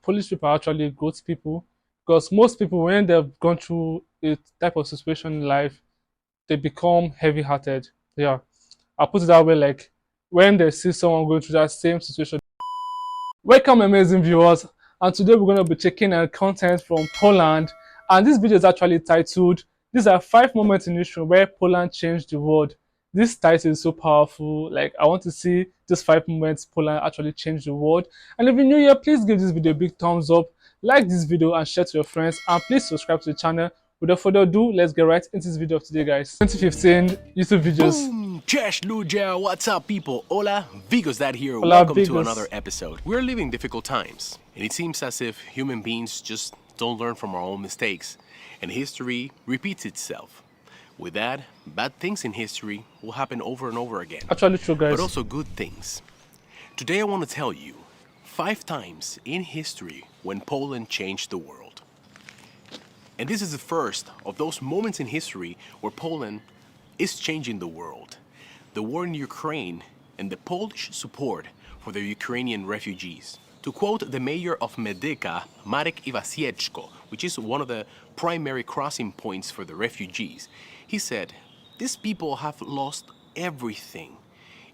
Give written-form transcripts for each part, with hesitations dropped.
Polish people are actually good people because most people, when they've gone through a type of situation in life, they become heavy-hearted. Yeah, I'll put it that way. Like when they see someone going through that same situation. Welcome, amazing viewers, and today we're going to be checking out content from Poland. And this video is actually titled, "These are 5 moments in history where Poland changed the world." This title is so powerful. Like, I want to see these 5 moments Poland actually changed the world. And if you're new here, please give this video a big thumbs up, like this video, and share to your friends. And please subscribe to the channel. Without further ado, let's get right into this video of today, guys. 2015 YouTube videos. Boom! Cześć ludzie! What's up, people? Hola, Vigos that here. Hola, Welcome Vigos. to another episode. We're living difficult times, and it seems as if human beings just don't learn from our own mistakes, and history repeats itself. With that, bad things in history will happen over and over again. Actually true, guys. But also good things. Today I want to tell you 5 times in history when Poland changed the world. And this is the first of those moments in history where Poland is changing the world. The war in Ukraine and the Polish support for the Ukrainian refugees. To quote the mayor of Medyka, Marek Iwasieczko, which is one of the primary crossing points for the refugees, he said, "These people have lost everything,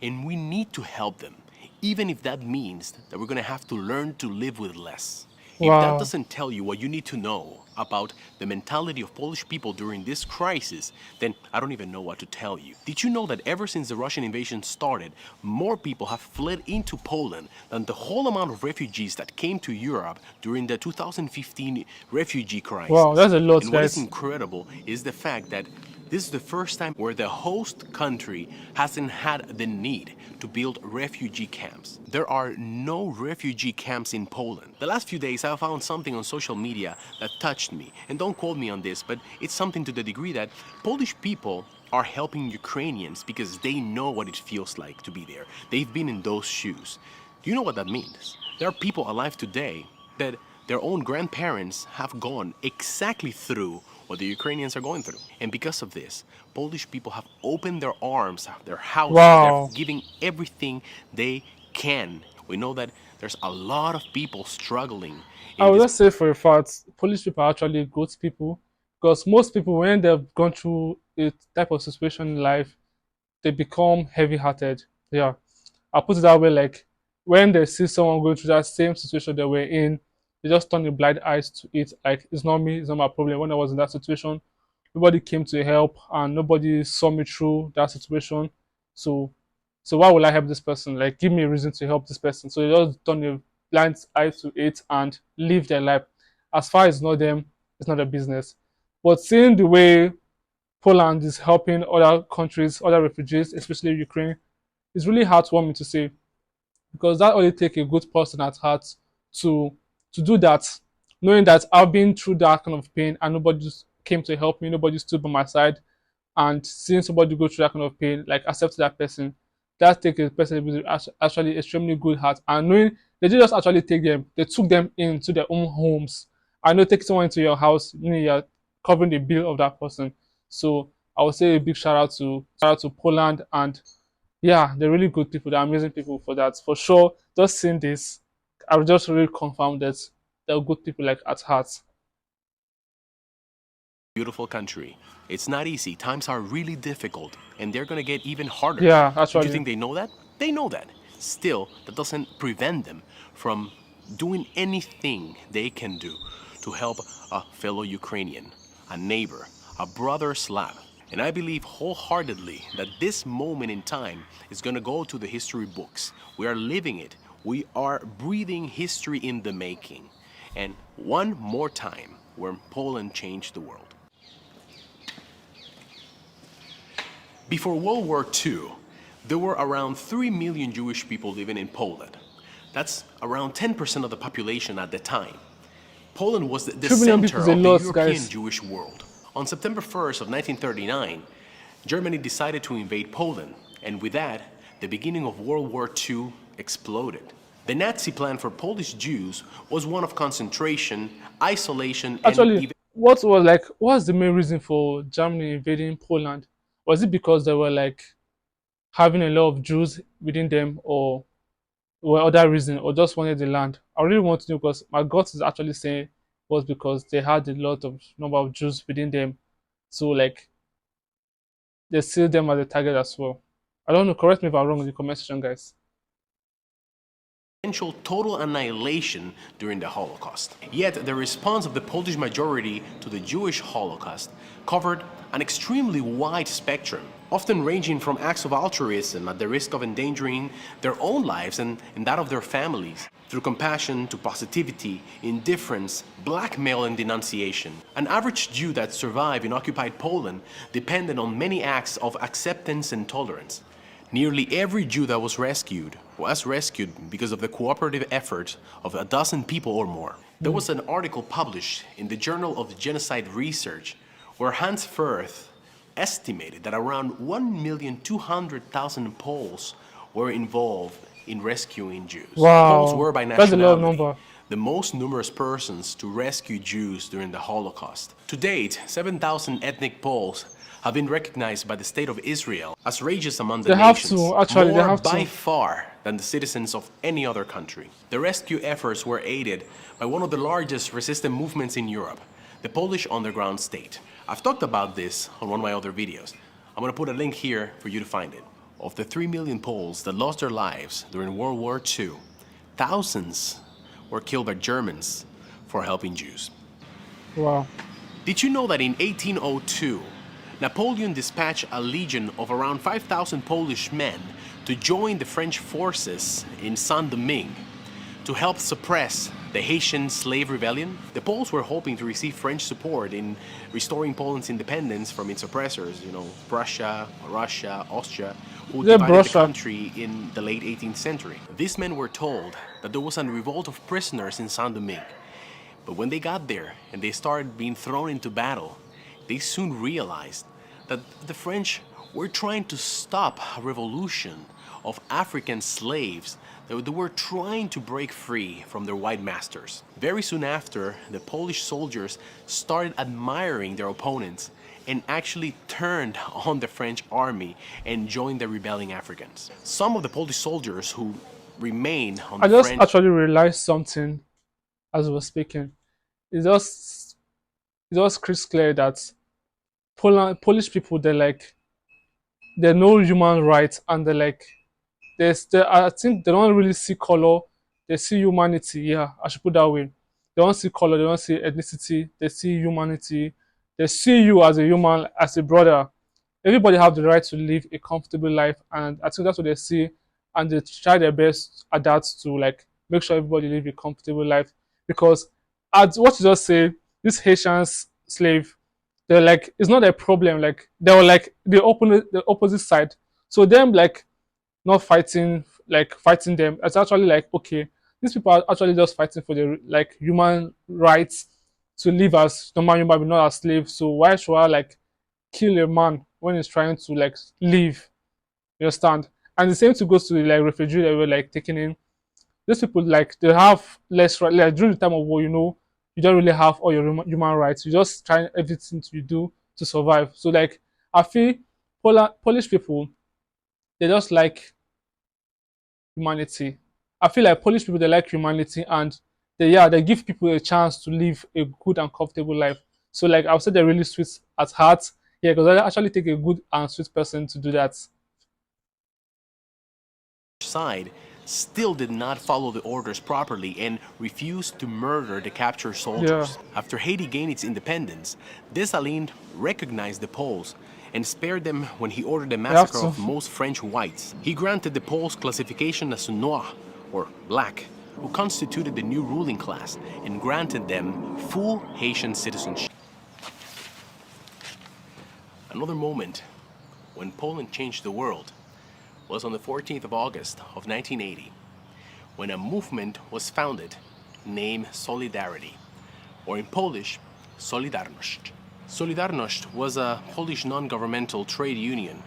and we need to help them, even if that means that we're going to have to learn to live with less." If Wow. that doesn't tell you what you need to know about the mentality of Polish people during this crisis, then I don't even know what to tell you. Did you know that ever since the Russian invasion started, more people have fled into Poland than the whole amount of refugees that came to Europe during the 2015 refugee crisis? Wow, that's a lot, And what is guys. incredible is the fact that this is the first time where the host country hasn't had the need to build refugee camps. There are no refugee camps in Poland. The last few days I found something on social media that touched me. And don't quote me on this, but it's something to the degree that Polish people are helping Ukrainians because they know what it feels like to be there. They've been in those shoes. Do you know what that means? There are people alive today that their own grandparents have gone exactly through what the Ukrainians are going through. And because of this, Polish people have opened their arms, their houses, Wow. they're giving everything they can. We know that there's a lot of people struggling. I would just say for a fact, Polish people are actually good people because most people, when they've gone through a type of situation in life, they become heavy-hearted. Yeah, I'll put it that way. Like when they see someone going through that same situation they were in, they just turn a blind eyes to it. Like, it's not me, it's not my problem. When I was in that situation, nobody came to help and nobody saw me through that situation. So, so why will I help this person? Like, give me a reason to help this person. So they just turn a blind eye to it and live their life. As far as it's not them, it's not their business. But seeing the way Poland is helping other countries, other refugees, especially Ukraine, it's really heartwarming to see, because that only takes a good person at heart to do that, knowing that I've been through that kind of pain and nobody just came to help me, nobody stood by my side, and seeing somebody go through that kind of pain, like accept that person, that takes a person with actually extremely good heart, and knowing they didn't just actually take them, they took them into their own homes. I know, take someone into your house, you know, you're covering the bill of that person. So I would say a big shout out to Poland, and yeah, they're really good people, they're amazing people for that. For sure, just seeing this, I would just really confirm that they're good people, like at heart. Beautiful country. It's not easy. Times are really difficult, and they're gonna get even harder. Yeah, Do actually. you think they know that? They know that. Still, that doesn't prevent them from doing anything they can do to help a fellow Ukrainian, a neighbor, a brother Slav. And I believe wholeheartedly that this moment in time is gonna go to the history books. We are living it. We are breathing history in the making. And one more time, where Poland changed the world. Before World War II, there were around 3 million Jewish people living in Poland. That's around 10% of the population at the time. Poland was the 2 million center people of is a the lot, European guys. Jewish world. On September 1st of 1939, Germany decided to invade Poland, and with that, the beginning of World War II exploded. The Nazi plan for Polish Jews was one of concentration, isolation, and Actually, what's the main reason for Germany invading Poland? Was it because they were like having a lot of Jews within them, or or other reason, or just wanted the land. I really want to know because my gut is actually saying was because they had a lot of number of Jews within them, so like they see them as a target as well. I don't know. Correct me if I'm wrong in the comment section, guys. Potential total annihilation during the Holocaust. Yet the response of the Polish majority to the Jewish Holocaust covered an extremely wide spectrum, often ranging from acts of altruism at the risk of endangering their own lives and that of their families, through compassion to positivity, indifference, blackmail and denunciation. An average Jew that survived in occupied Poland depended on many acts of acceptance and tolerance. Nearly every Jew that was rescued because of the cooperative efforts of a dozen people or more. There was an article published in the Journal of Genocide Research where Hans Firth estimated that around 1,200,000 Poles were involved in rescuing Jews. Poles Wow, were by that's a lot of nationality number. the most numerous persons to rescue Jews during the Holocaust. To date, 7,000 ethnic Poles have been recognized by the State of Israel as rages among the They have nations, to actually. They more have by to. far than the citizens of any other country. The rescue efforts were aided by one of the largest resistance movements in Europe, the Polish underground state. I've talked about this on one of my other videos. I'm going to put a link here for you to find it. Of the 3 million Poles that lost their lives during World War II, thousands were killed by Germans for helping Jews. Wow. Did you know that in 1802, Napoleon dispatched a legion of around 5,000 Polish men to join the French forces in Saint-Domingue to help suppress the Haitian slave rebellion? The Poles were hoping to receive French support in restoring Poland's independence from its oppressors, Prussia, Russia, Austria, who They divided the brush up. country in the late 18th century. These men were told that there was a revolt of prisoners in Saint-Domingue. But when they got there and they started being thrown into battle, they soon realized that the French were trying to stop a revolution of African slaves that they were trying to break free from their white masters. Very soon after, the Polish soldiers started admiring their opponents and actually turned on the French army and joined the rebelling Africans. Some of the Polish soldiers who remained on I the just French actually realized something as we were speaking. It's just crystal clear that Polish people they know human rights and they're like I think they don't really see color. They see humanity. Yeah, I should put that way. They don't see color. They don't see ethnicity. They see humanity. They see you as a human, as a brother. Everybody have the right to live a comfortable life, and I think that's what they see, and they try their best at that to like make sure everybody live a comfortable life. Because as what you just say, this Haitians slave, they're like it's not a problem. Like they were like the opposite side. So them like not fighting them. It's actually like okay, these people are actually just fighting for the like human rights to live as normal human being, not as slaves. So why should I like kill a man when he's trying to like live? You understand? And the same thing goes to the like refugees that were like taking in. These people like they have less right like during the time of war, you don't really have all your human rights. You just trying everything to do to survive. So like I feel Polish people they just like humanity. I feel like Polish people they like humanity and they give people a chance to live a good and comfortable life. So like I would say they're really sweet at heart. Yeah, because I actually take a good and sweet person to do that. side still did not follow the orders properly and refused to murder the captured Yeah, soldiers. After Haiti gained its independence, Dessalines recognized the Poles and spared them when he ordered the they have massacre to. of most French whites. He granted the Poles classification as noir, or black, who constituted the new ruling class, and granted them full Haitian citizenship. Another moment when Poland changed the world was on the 14th of August of 1980, when a movement was founded named Solidarity, or in Polish, Solidarność. Solidarność was a Polish non-governmental trade union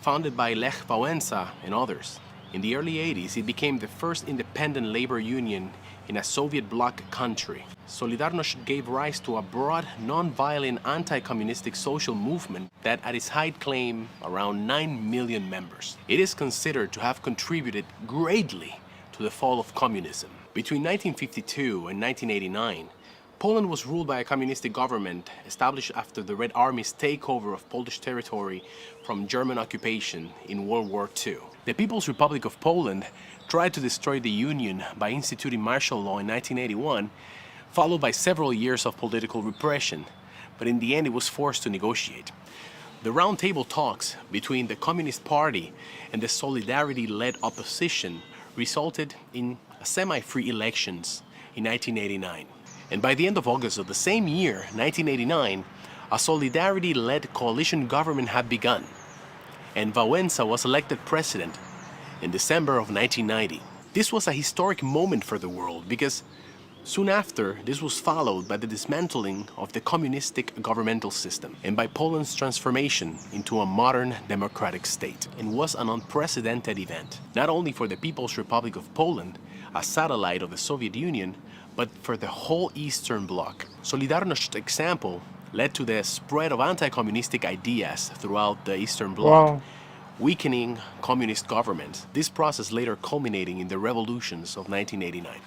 founded by Lech Wałęsa and others. In the early 80s, it became the first independent labor union in a Soviet bloc country. Solidarność gave rise to a broad, non-violent anti-communistic social movement that at its height claimed around 9 million members. It is considered to have contributed greatly to the fall of communism. Between 1952 and 1989, Poland was ruled by a communistic government established after the Red Army's takeover of Polish territory from German occupation in World War II. The People's Republic of Poland tried to destroy the Union by instituting martial law in 1981, followed by several years of political repression, but in the end it was forced to negotiate. The roundtable talks between the Communist Party and the Solidarity-led opposition resulted in semi-free elections in 1989. And by the end of August of the same year, 1989, a Solidarity-led coalition government had begun, and Wałęsa was elected president in December of 1990. This was a historic moment for the world because soon after, this was followed by the dismantling of the communistic governmental system and by Poland's transformation into a modern democratic state, and was an unprecedented event, not only for the People's Republic of Poland, a satellite of the Soviet Union, but for the whole Eastern Bloc. Solidarności's example led to the spread of anti-communistic ideas throughout the Eastern Bloc, Wow. weakening communist governments, this process later culminating in the revolutions of 1989.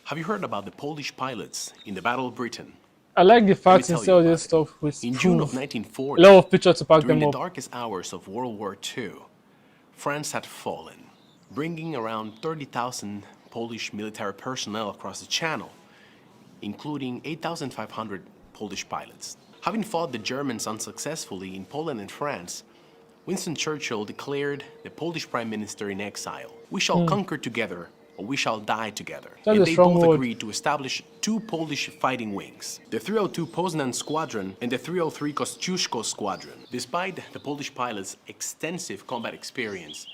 Have you heard about the Polish pilots in the Battle of Britain? I like the fact tell instead you of about this it. stuff with In June of proof. 1940, A lot of pictures to back during them the up. darkest hours of World War II, France had fallen, bringing around 30,000 Polish military personnel across the Channel, including 8,500 Polish pilots. Having fought the Germans unsuccessfully in Poland and France, Winston Churchill declared the Polish Prime Minister in exile. "We shall conquer together, or we shall die together." That's And a they strong both word. agreed to establish two Polish fighting wings, the 302 Poznan Squadron and the 303 Kościuszko Squadron. Despite the Polish pilots' extensive combat experience,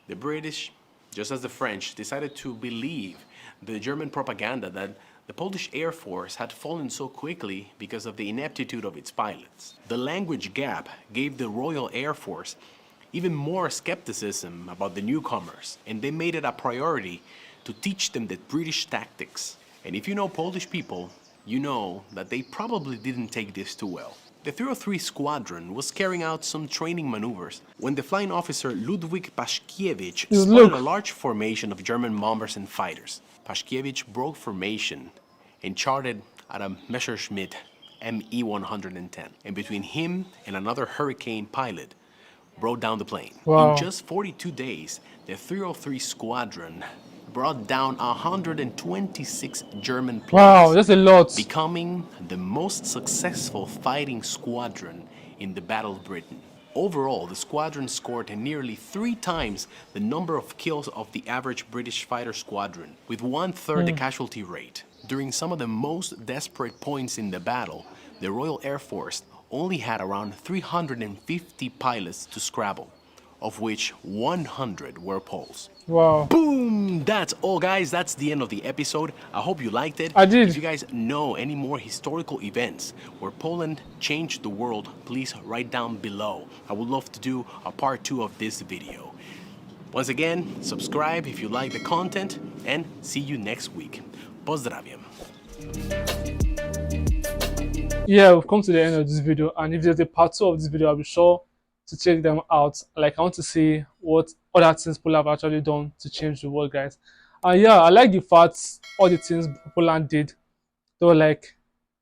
the British, just as the French, decided to believe the German propaganda that the Polish Air Force had fallen so quickly because of the ineptitude of its pilots. The language gap gave the Royal Air Force even more skepticism about the newcomers, and they made it a priority to teach them the British tactics. And if you know Polish people, you know that they probably didn't take this too well. The 303 Squadron was carrying out some training maneuvers when the flying officer Ludwik Paszkiewicz Just spotted look. a large formation of German bombers and fighters. Paszkiewicz broke formation and charted at a Messerschmitt Me-110, and between him and another Hurricane pilot, brought down the plane. Wow. In just 42 days, the 303 Squadron brought down 126 German planes, Wow, that's a lot. becoming the most successful fighting squadron in the Battle of Britain. Overall, the squadron scored nearly 3 times the number of kills of the average British fighter squadron, with 1/3 the casualty rate. During some of the most desperate points in the battle, the Royal Air Force only had around 350 pilots to scrabble, of which 100 were Poles. Wow. Boom! That's all, guys. That's the end of the episode. I hope you liked it. I did. If you guys know any more historical events where Poland changed the world, please write down below. I would love to do a part 2 of this video. Once again, subscribe if you like the content, and see you next week. Pozdrawiam. Yeah, we've come to the end of this video, and if there's a part 2 of this video, I'll be sure to check them out. Like, I want to see what other things people have actually done to change the world, guys. And yeah, I like the fact all the things Poland did, they were like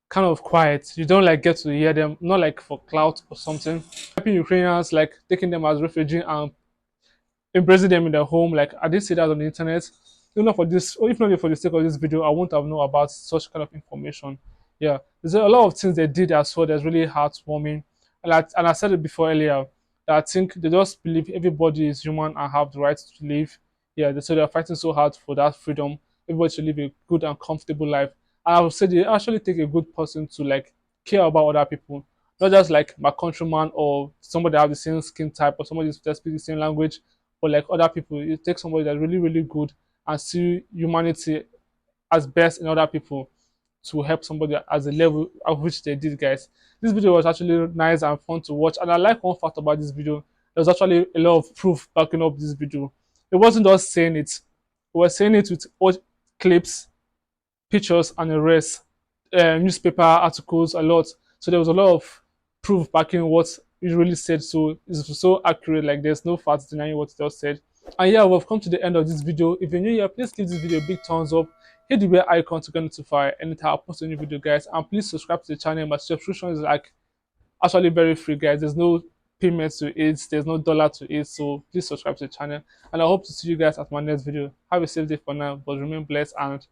kind of quiet. You don't like get to hear them, not like for clout or something. Helping Ukrainians, like taking them as refugees and embracing them in their home. Like, I did see that on the internet. If not for this, or if not for the sake of this video, I wouldn't have known about such kind of information. Yeah, there's a lot of things they did as well that's really heartwarming. And I said it before earlier, that I think they just believe everybody is human and have the right to live. Yeah, so they're fighting so hard for that freedom. Everybody should live a good and comfortable life. And I would say they actually take a good person to like care about other people, not just like my countryman or somebody that have the same skin type or somebody that speaks the same language, but like other people. You take somebody that's really, really good and see humanity as best in other people to help somebody at the level at which they did, guys. This video was actually nice and fun to watch, and I like one fact about this video. There's actually a lot of proof backing up this video. It wasn't just saying it; we were saying it with old clips, pictures, and the rest, newspaper articles, a lot. So there was a lot of proof backing what it really said. So it's so accurate, like there's no facts denying what it just said. And yeah, we've come to the end of this video. If you're new here, please give this video a big thumbs up, hit the bell icon to get notified anytime I post a new video, guys, and please subscribe to the channel. My subscription is like actually very free, guys. There's no payment to it, there's no dollar to it, so please subscribe to the channel, and I hope to see you guys at my next video. Have a safe day for now, but remain blessed and